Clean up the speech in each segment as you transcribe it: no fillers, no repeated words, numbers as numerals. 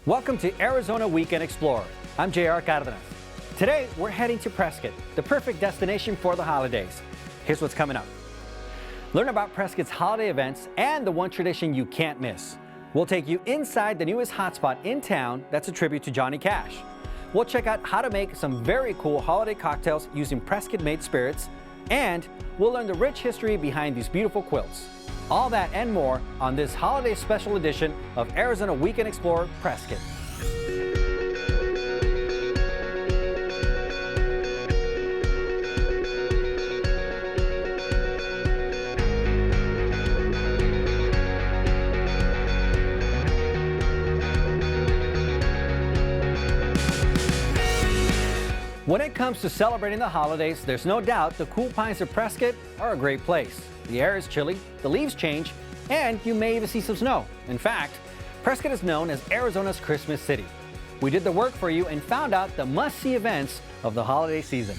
Welcome to Arizona Weekend Explorer. I'm J.R. Cardenas. Today, we're heading to Prescott, the perfect destination for the holidays. Here's what's coming up. Learn about Prescott's holiday events and the one tradition you can't miss. We'll take you inside the newest hotspot in town that's a tribute to Johnny Cash. We'll check out how to make some very cool holiday cocktails using Prescott-made spirits, and we'll learn the rich history behind these beautiful quilts. All that and more on this holiday special edition of Arizona Weekend Explorer Prescott. When it comes to celebrating the holidays, there's no doubt the cool pines of Prescott are a great place. The air is chilly, the leaves change, and you may even see some snow. In fact, Prescott is known as Arizona's Christmas City. We did the work for you and found out the must-see events of the holiday season.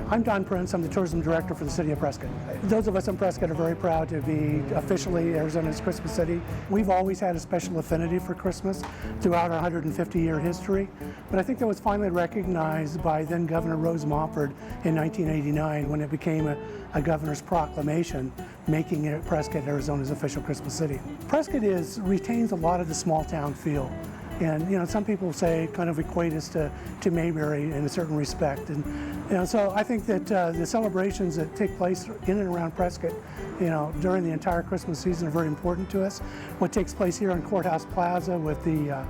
I'm Don Prince. I'm the tourism director for the city of Prescott. Those of us in Prescott are very proud to be officially Arizona's Christmas City. We've always had a special affinity for Christmas throughout our 150-year history, but I think that was finally recognized by then Governor Rose Mofford in 1989 when it became a governor's proclamation making it Prescott Arizona's official Christmas city. Prescott retains a lot of the small town feel. And some people say kind of equate us to Mayberry in a certain respect, and so I think that the celebrations that take place in and around Prescott, during the entire Christmas season are very important to us. What takes place here in Courthouse Plaza with the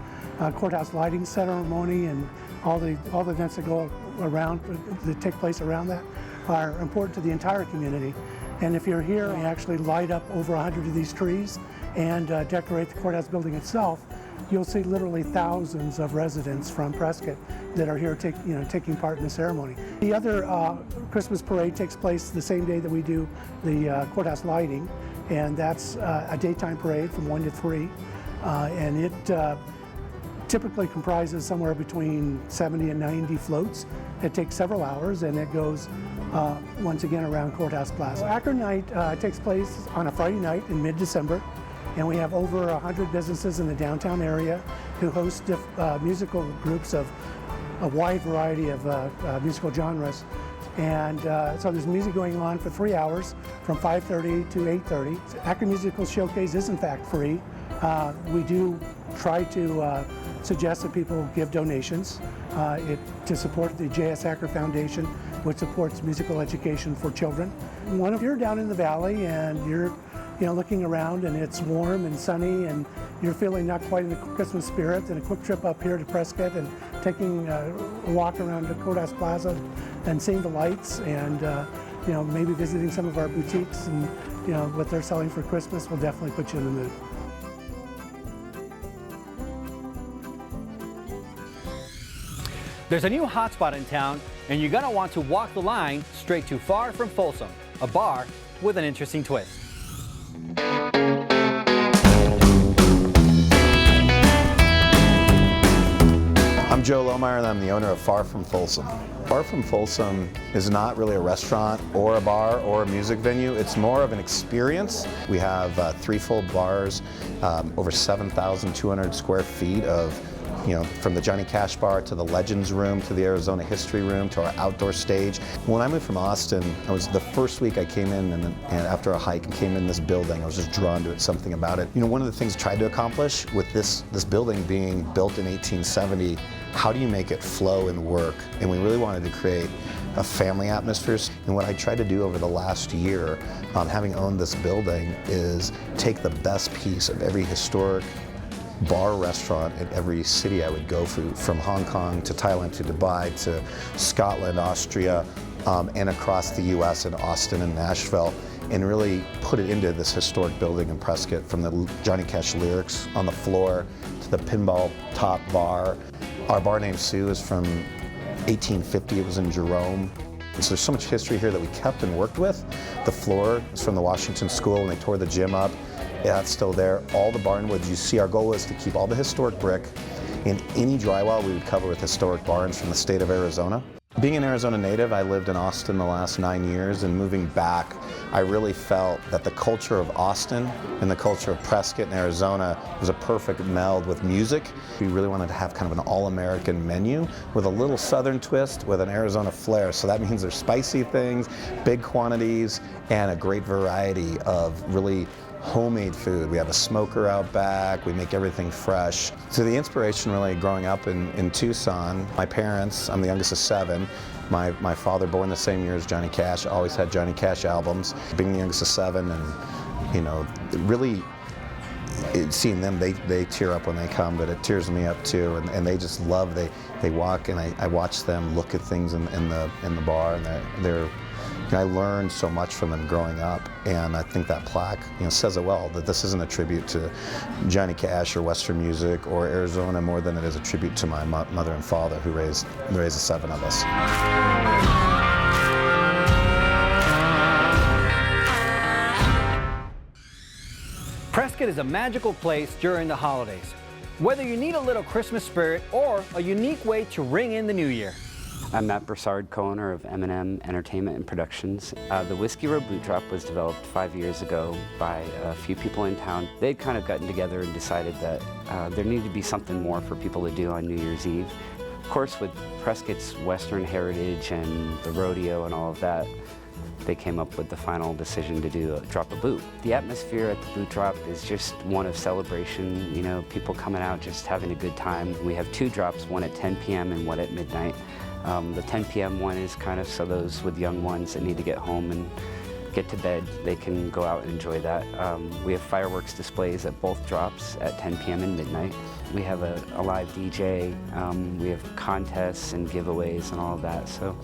courthouse lighting ceremony and all the events that go around that take place around that are important to the entire community. And if you're here, we actually light up over 100 of these trees and decorate the courthouse building itself. You'll see literally thousands of residents from Prescott that are here taking part in the ceremony. The other Christmas parade takes place the same day that we do the courthouse lighting, and that's a daytime parade from 1 to 3. And it typically comprises somewhere between 70 and 90 floats. It takes several hours, and it goes once again around Courthouse Plaza. Akron Night takes place on a Friday night in mid-December. And we have over 100 businesses in the downtown area who host musical groups of a wide variety of musical genres. And so there's music going on for 3 hours from 5:30 to 8:30. Akron Musical Showcase is in fact free. We do try to suggest that people give donations to support the J.S. Acker Foundation, which supports musical education for children. If you're down in the valley and you're looking around and it's warm and sunny and you're feeling not quite in the Christmas spirit, then a quick trip up here to Prescott and taking a walk around the Courthouse Plaza and seeing the lights and maybe visiting some of our boutiques and what they're selling for Christmas will definitely put you in the mood. There's a new hotspot in town, and you're gonna want to walk the line straight to From Folsom, a bar with an interesting twist. I'm Joe Lohmeyer, and I'm the owner of From Folsom. From Folsom is not really a restaurant or a bar or a music venue. It's more of an experience. We have 3 full bars, over 7,200 square feet of from the Johnny Cash bar to the Legends room to the Arizona History room to our outdoor stage. When I moved from Austin, the first week I came in and after a hike and came in this building, I was just drawn to it, something about it. One of the things I tried to accomplish with this building being built in 1870, how do you make it flow and work? And we really wanted to create a family atmosphere. And what I tried to do over the last year, having owned this building, is take the best piece of every historic bar restaurant in every city I would go through, from Hong Kong to Thailand to Dubai to Scotland, Austria, and across the U.S. in Austin and Nashville, and really put it into this historic building in Prescott, from the Johnny Cash lyrics on the floor to the pinball top bar. Our bar named Sue is from 1850. It was in Jerome. So there's so much history here that we kept and worked with. The floor is from the Washington School when they tore the gym up. Yeah, it's still there. All the barnwoods you see, our goal is to keep all the historic brick, and any drywall we would cover with historic barns from the state of Arizona. Being an Arizona native, I lived in Austin the last 9 years, and moving back, I really felt that the culture of Austin and the culture of Prescott and Arizona was a perfect meld with music. We really wanted to have kind of an all-American menu with a little southern twist with an Arizona flair. So that means there's spicy things, big quantities, and a great variety of really homemade food. We have a smoker out back, we make everything fresh. So the inspiration really growing up in Tucson, my parents, I'm the youngest of 7, my father, born the same year as Johnny Cash, always had Johnny Cash albums. Being the youngest of 7, and you know, really seeing them, they tear up when they come, but it tears me up too, and they just love, they walk, and I watch them look at things in the bar, and they're I learned so much from them growing up, and I think that plaque, says it well, that this isn't a tribute to Johnny Cash or Western music or Arizona more than it is a tribute to my mother and father who raised the 7 of us. Prescott is a magical place during the holidays. Whether you need a little Christmas spirit or a unique way to ring in the new year. I'm Matt Broussard, co-owner of M&M Entertainment and Productions. The Whiskey Row Boot Drop was developed 5 years ago by a few people in town. They'd kind of gotten together and decided that there needed to be something more for people to do on New Year's Eve. Of course, with Prescott's Western heritage and the rodeo and all of that, they came up with the final decision to drop a boot. The atmosphere at the boot drop is just one of celebration, people coming out just having a good time. We have 2 drops, one at 10 p.m. and one at midnight. The 10 p.m. one is kind of so those with young ones that need to get home and get to bed, they can go out and enjoy that. We have fireworks displays at both drops at 10 p.m. and midnight. We have a live DJ, we have contests and giveaways and all of that, so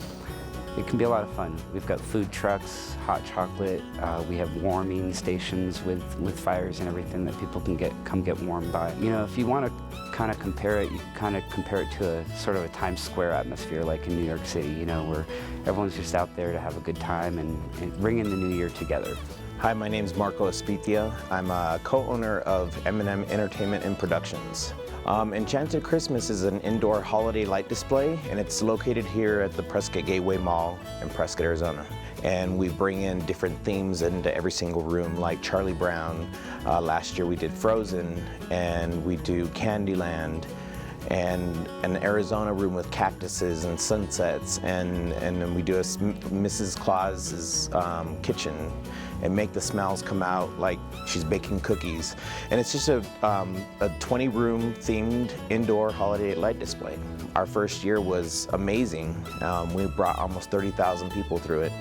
it can be a lot of fun. We've got food trucks, hot chocolate, we have warming stations with fires and everything that people can come get warmed by. If you want to kind of compare it, you kind of compare it to a sort of a Times Square atmosphere like in New York City, where everyone's just out there to have a good time and ring in the new year together. Hi, my name's Marco Espitia. I'm a co-owner of M&M Entertainment and Productions. Enchanted Christmas is an indoor holiday light display, and it's located here at the Prescott Gateway Mall in Prescott, Arizona. And we bring in different themes into every single room, like Charlie Brown. Last year we did Frozen, and we do Candyland, and an Arizona room with cactuses and sunsets, and then we do a Mrs. Claus's kitchen and make the smells come out like she's baking cookies. And it's just a 20-room themed indoor holiday light display. Our first year was amazing. We brought almost 30,000 people through it,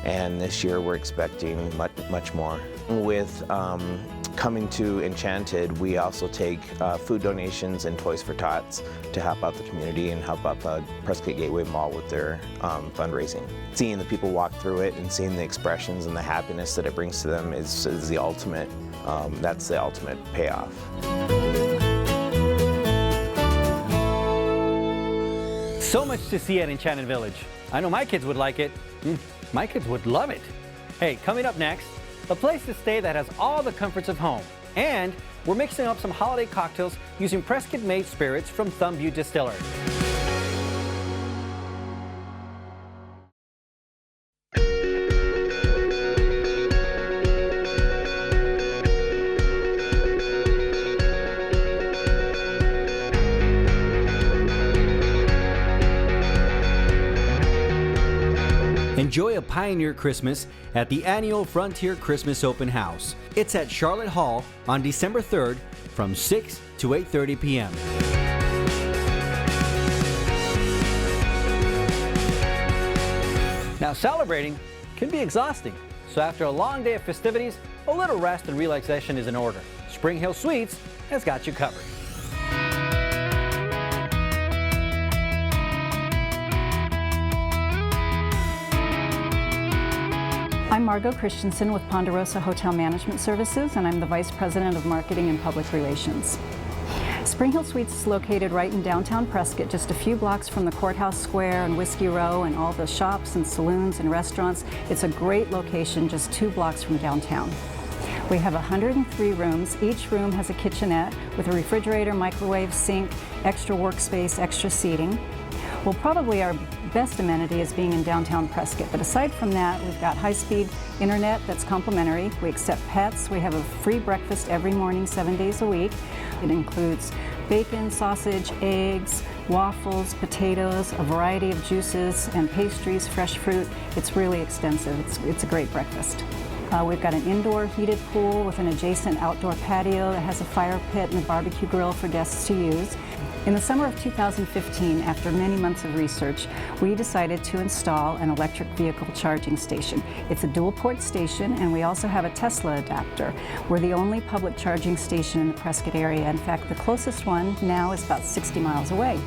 and this year we're expecting much more. With coming to Enchanted, we also take food donations and Toys for Tots to help out the community and help out the Prescott Gateway Mall with their fundraising. Seeing the people walk through it and seeing the expressions and the happiness that it brings to them is the ultimate, that's the ultimate payoff. So much to see at Enchanted Village. I know my kids would like it. My kids would love it. Hey, coming up next, a place to stay that has all the comforts of home. And we're mixing up some holiday cocktails using Prescott-made spirits from Butte Distillery. Enjoy a Pioneer Christmas at the annual Frontier Christmas Open House. It's at Charlotte Hall on December 3rd from 6 to 8:30 p.m. Now, celebrating can be exhausting, so after a long day of festivities, a little rest and relaxation is in order. Springhill Suites has got you covered. I'm Margot Christensen with Ponderosa Hotel Management Services, and I'm the Vice President of Marketing and Public Relations. Springhill Suites is located right in downtown Prescott, just a few blocks from the Courthouse Square and Whiskey Row and all the shops and saloons and restaurants. It's a great location just 2 blocks from downtown. We have 103 rooms. Each room has a kitchenette with a refrigerator, microwave, sink, extra workspace, extra seating. Well, probably our best amenity is being in downtown Prescott. But aside from that, we've got high-speed internet that's complimentary. We accept pets. We have a free breakfast every morning, 7 days a week. It includes bacon, sausage, eggs, waffles, potatoes, a variety of juices and pastries, fresh fruit. It's really extensive. It's a great breakfast. We've got an indoor heated pool with an adjacent outdoor patio that has a fire pit and a barbecue grill for guests to use. In the summer of 2015, after many months of research, we decided to install an electric vehicle charging station. It's a dual port station, and we also have a Tesla adapter. We're the only public charging station in the Prescott area. In fact, the closest one now is about 60 miles away.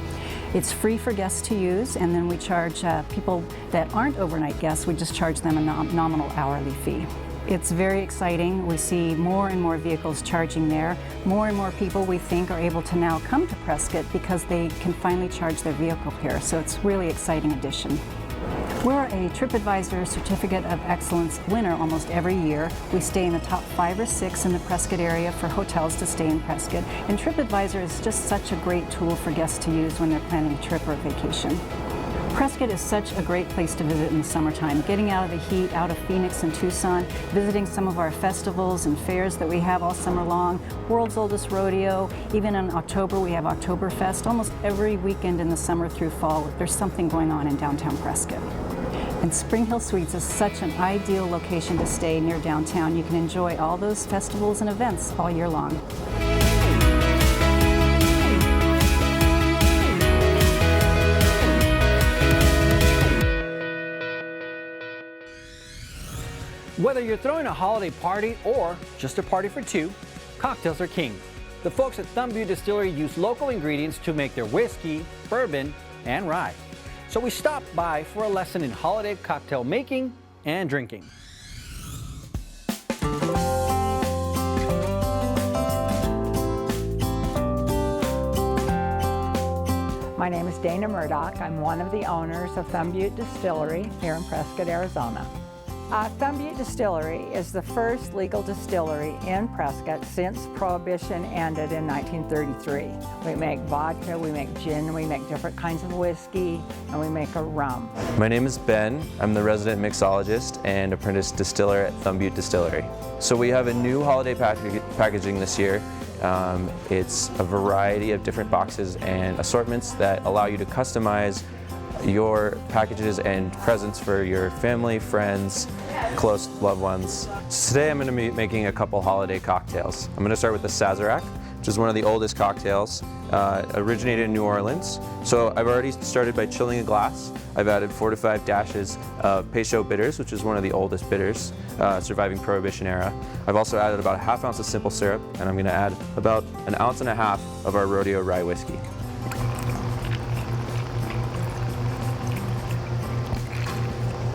It's free for guests to use, and then we charge people that aren't overnight guests, we just charge them a nominal hourly fee. It's very exciting. We see more and more vehicles charging there. More and more people, we think, are able to now come to Prescott because they can finally charge their vehicle here. So it's a really exciting addition. We're a TripAdvisor Certificate of Excellence winner almost every year. We stay in the top 5 or 6 in the Prescott area for hotels to stay in Prescott. And TripAdvisor is just such a great tool for guests to use when they're planning a trip or a vacation. Prescott is such a great place to visit in the summertime. Getting out of the heat, out of Phoenix and Tucson, visiting some of our festivals and fairs that we have all summer long, World's Oldest Rodeo, even in October we have Oktoberfest. Almost every weekend in the summer through fall, there's something going on in downtown Prescott. And Springhill Suites is such an ideal location to stay near downtown. You can enjoy all those festivals and events all year long. Whether you're throwing a holiday party or just a party for two, cocktails are king. The folks at From Butte Distillery use local ingredients to make their whiskey, bourbon, and rye. So we stopped by for a lesson in holiday cocktail making and drinking. My name is Dana Murdoch. I'm one of the owners of From Butte Distillery here in Prescott, Arizona. From Butte Distillery is the first legal distillery in Prescott since Prohibition ended in 1933. We make vodka, we make gin, we make different kinds of whiskey, and we make a rum. My name is Ben. I'm the resident mixologist and apprentice distiller at From Butte Distillery. So we have a new holiday packaging this year. It's a variety of different boxes and assortments that allow you to customize your packages and presents for your family, friends, close loved ones. So today I'm going to be making a couple holiday cocktails. I'm going to start with the Sazerac, which is one of the oldest cocktails, originated in New Orleans. So I've already started by chilling a glass. I've added 4 to 5 dashes of Peychaud bitters, which is one of the oldest bitters, surviving Prohibition era. I've also added about a ½ ounce of simple syrup, and I'm going to add about 1.5 ounces of our Rodeo rye whiskey.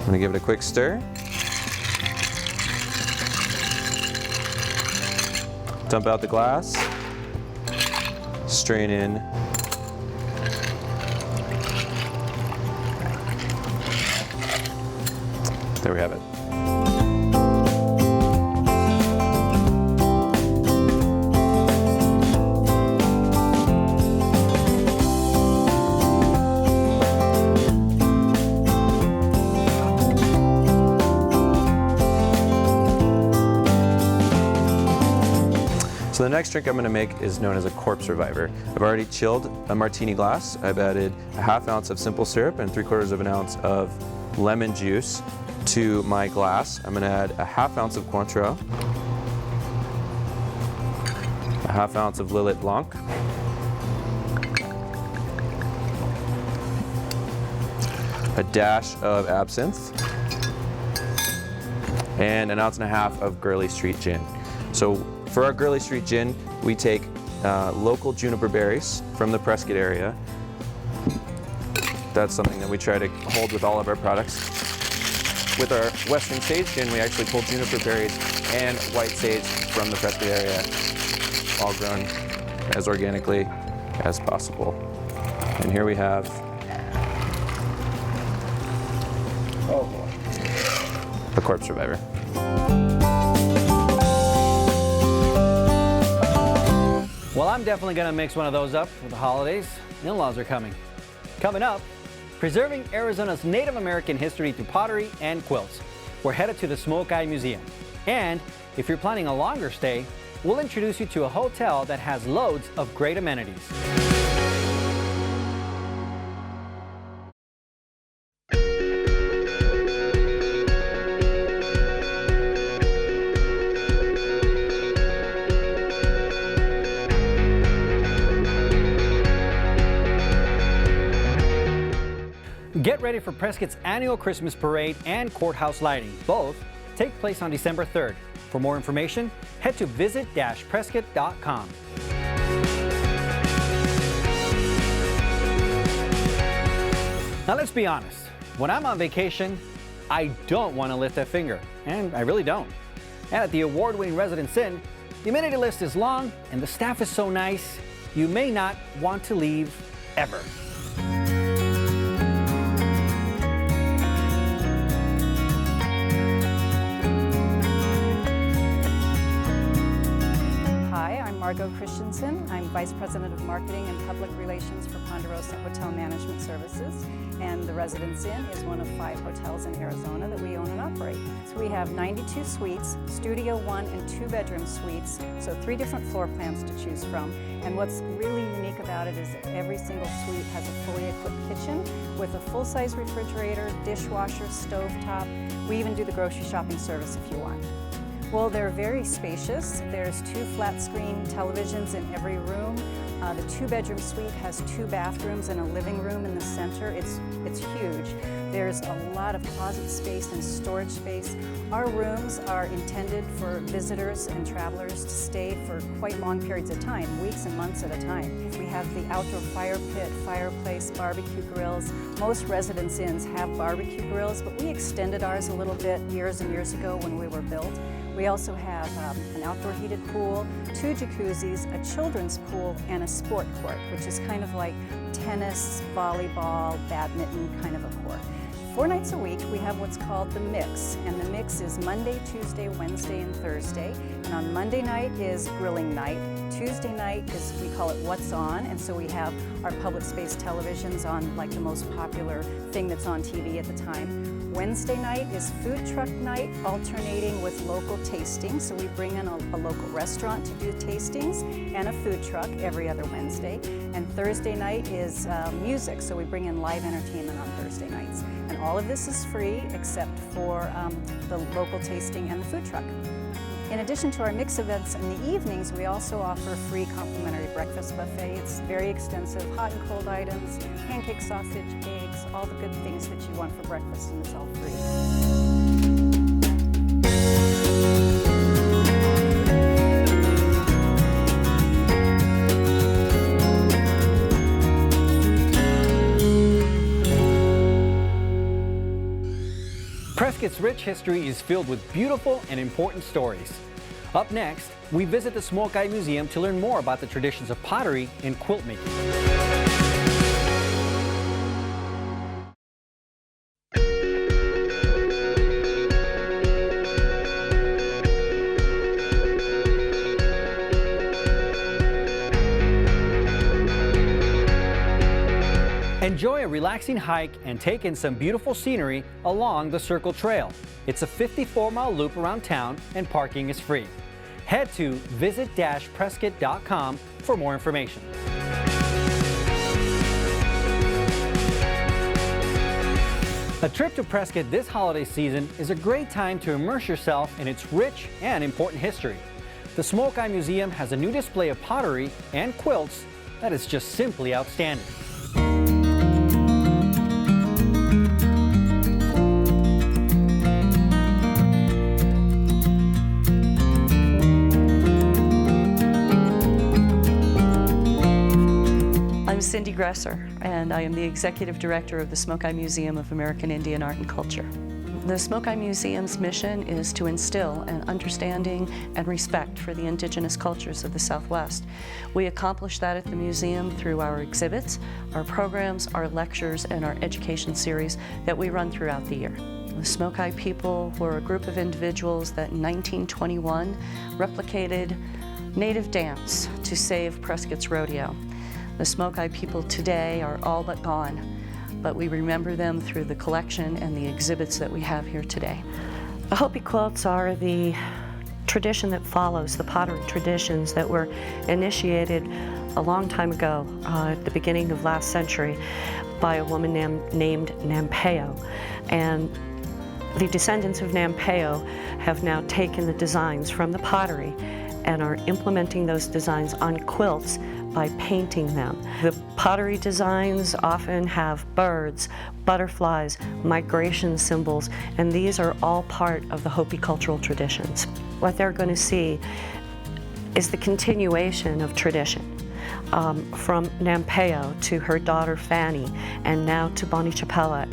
I'm going to give it a quick stir. Dump out the glass. Strain in. There we have it. So the next drink I'm going to make is known as a corpse reviver. I've already chilled a martini glass. I've added a ½ ounce of simple syrup and 3/4 ounce of lemon juice to my glass. I'm going to add a ½ ounce of Cointreau, a ½ ounce of Lillet Blanc, a dash of absinthe, and 1.5 ounces of Gurley Street gin. So for our Gurley Street gin, we take local juniper berries from the Prescott area. That's something that we try to hold with all of our products. With our Western Sage gin, we actually pull juniper berries and white sage from the Prescott area, all grown as organically as possible. And here we have the corpse reviver. Well, I'm definitely going to mix one of those up for the holidays. In-laws are coming. Coming up, preserving Arizona's Native American history through pottery and quilts. We're headed to the Smoke Eye Museum. And if you're planning a longer stay, we'll introduce you to a hotel that has loads of great amenities. Get ready for Prescott's annual Christmas parade and courthouse lighting. Both take place on December 3rd. For more information, head to visit-prescott.com. Now let's be honest, when I'm on vacation, I don't want to lift a finger, and I really don't. And at the award-winning Residence Inn, the amenity list is long and the staff is so nice, you may not want to leave ever. Margot Christensen. I'm Vice President of Marketing and Public Relations for Ponderosa Hotel Management Services, and the Residence Inn is one of 5 hotels in Arizona that we own and operate. So we have 92 suites, Studio 1 and 2-bedroom suites, so 3 different floor plans to choose from. And what's really unique about it is that every single suite has a fully equipped kitchen with a full-size refrigerator, dishwasher, stovetop. We even do the grocery shopping service if you want. Well, they're very spacious. There's 2 flat-screen televisions in every room. The 2-bedroom suite has 2 bathrooms and a living room in the center. It's huge. There's a lot of closet space and storage space. Our rooms are intended for visitors and travelers to stay for quite long periods of time, weeks and months at a time. We have the outdoor fire pit, fireplace, barbecue grills. Most Residence Inns have barbecue grills, but we extended ours a little bit years and years ago when we were built. We also have an outdoor heated pool, 2 jacuzzis, a children's pool, and a sport court, which is kind of like tennis, volleyball, badminton kind of a court. 4 nights a week, we have what's called the mix, and the mix is Monday, Tuesday, Wednesday, and Thursday. And on Monday night is grilling night. Tuesday night is, we call it What's On, and so we have our public space televisions on like the most popular thing that's on TV at the time. Wednesday night is food truck night, alternating with local tasting. So we bring in a local restaurant to do tastings and a food truck every other Wednesday. And Thursday night is music, so we bring in live entertainment on Thursday nights. And all of this is free except for the local tasting and the food truck. In addition to our mix events in the evenings, we also offer free complimentary breakfast buffet. It's very extensive, hot and cold items, pancake, sausage, eggs, all the good things that you want for breakfast, and it's all free. Prescott's rich history is filled with beautiful and important stories. Up next, we visit the Smoke Eye Museum to learn more about the traditions of pottery and quilt making. Enjoy a relaxing hike and take in some beautiful scenery along the Circle Trail. It's a 54-mile loop around town and parking is free. Head to visit-prescott.com for more information. A trip to Prescott this holiday season is a great time to immerse yourself in its rich and important history. The Smoke Eye Museum has a new display of pottery and quilts that is just simply outstanding. I'm Cindy Gresser, and I am the Executive Director of the Smoke Eye Museum of American Indian Art and Culture. The Smoke Eye Museum's mission is to instill an understanding and respect for the indigenous cultures of the Southwest. We accomplish that at the museum through our exhibits, our programs, our lectures, and our education series that we run throughout the year. The Smoke Eye people were a group of individuals that in 1921 replicated native dance to save Prescott's rodeo. The Smoke Eye people today are all but gone. but we remember them through the collection and the exhibits that we have here today. The Hopi quilts are the tradition that follows the pottery traditions that were initiated a long time ago, at the beginning of last century, by a woman named Nampeo. And the descendants of Nampeo have now taken the designs from the pottery and are implementing those designs on quilts by painting them. The pottery designs often have birds, butterflies, migration symbols, and these are all part of the Hopi cultural traditions. What they're going to see is the continuation of tradition, from Nampeo to her daughter Fanny, and now to Bonnie Chapela.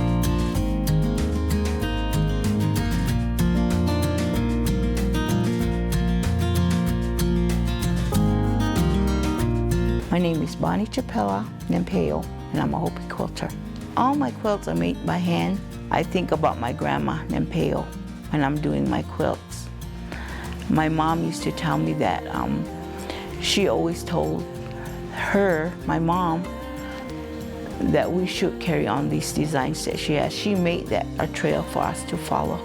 My name is Bonnie Chapela Nampeo, and I'm a Hopi quilter. All my quilts are made by hand. I think about my grandma Nampeo when I'm doing my quilts. My mom used to tell me that she always told her, my mom, that we should carry on these designs that she has. She made that a trail for us to follow.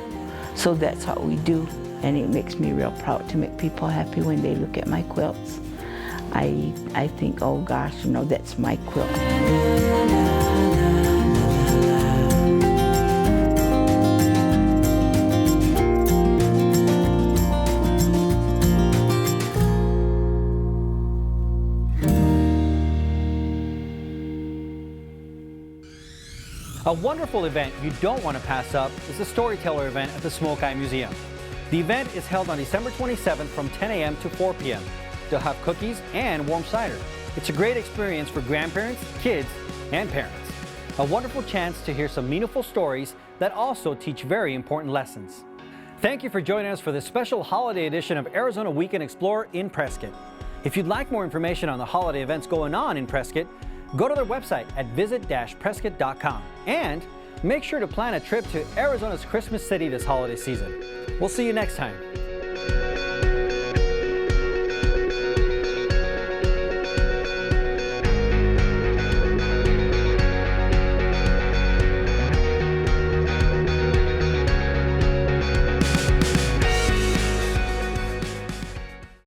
So that's what we do, and it makes me real proud to make people happy when they look at my quilts. I think, oh gosh, you know, that's my quilt. A wonderful event you don't want to pass up is the Storyteller event at the Smoke Eye Museum. The event is held on December 27th from 10 a.m. to 4 p.m. They'll have cookies and warm cider. It's a great experience for grandparents, kids, and parents. A wonderful chance to hear some meaningful stories that also teach very important lessons. Thank you for joining us for this special holiday edition of Arizona Weekend Explorer in Prescott. If you'd like more information on the holiday events going on in Prescott, go to their website at visit-prescott.com and make sure to plan a trip to Arizona's Christmas City this holiday season. We'll see you next time.